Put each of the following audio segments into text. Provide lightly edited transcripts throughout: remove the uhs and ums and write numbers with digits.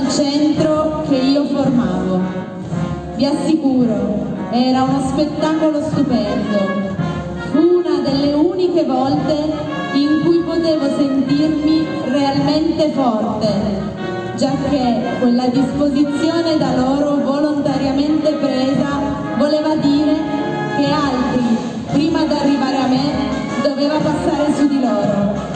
il centro che io formavo. Vi assicuro, era uno spettacolo stupendo. Fu una delle uniche volte in cui potevo sentirmi realmente forte, giacché quella disposizione da loro volontariamente presa voleva dire che altri, prima di arrivare a me, doveva passare su di loro.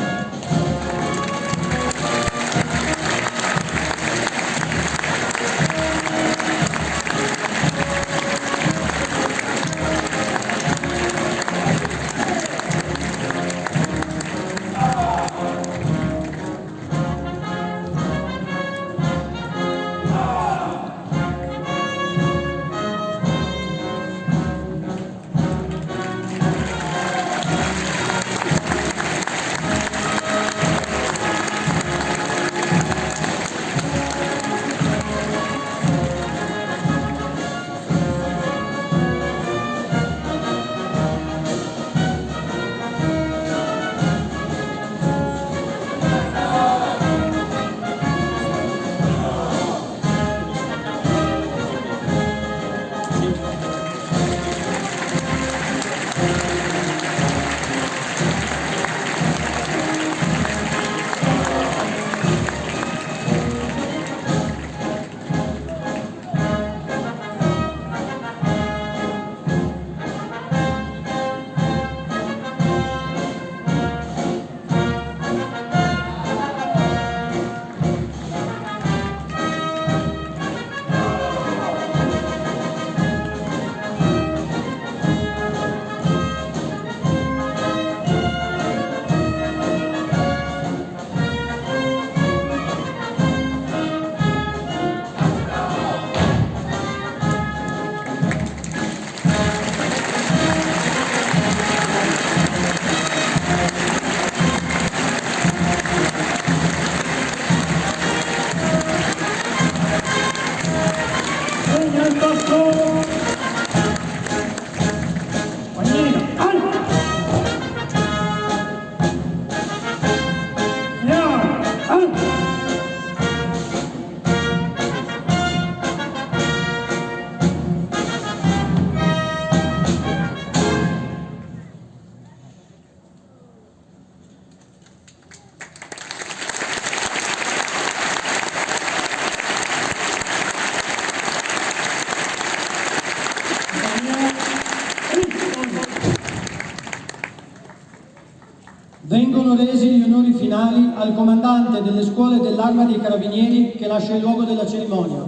Vengono resi gli onori finali al comandante delle scuole dell'Arma dei Carabinieri che lascia il luogo della cerimonia.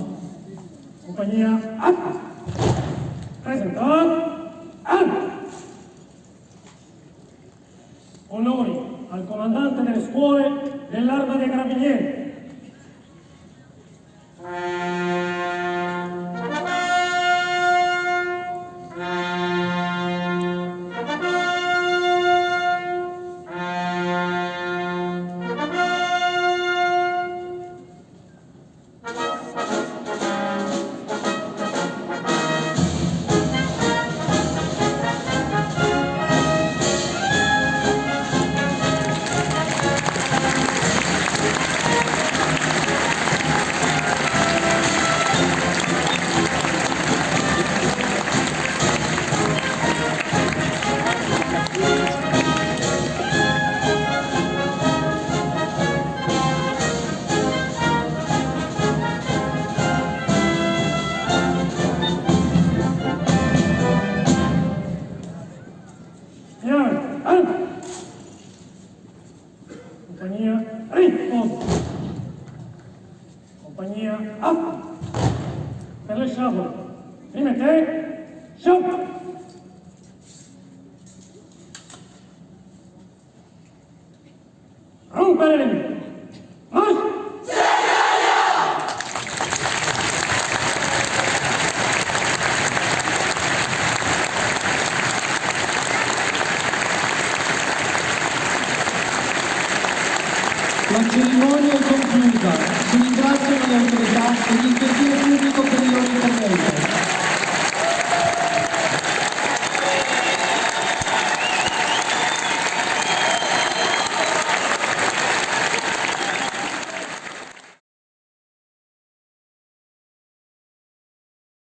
Compagnia, presentò, onori al comandante delle scuole dell'Arma dei Carabinieri. Compagnia, rispondo. Compagnia, per le sciabole. Prima te, sciabole. Rompere le mie. La cerimonia è conclusa. Si ringraziano le autorità e l'intendimento pubblico per il loro intervento.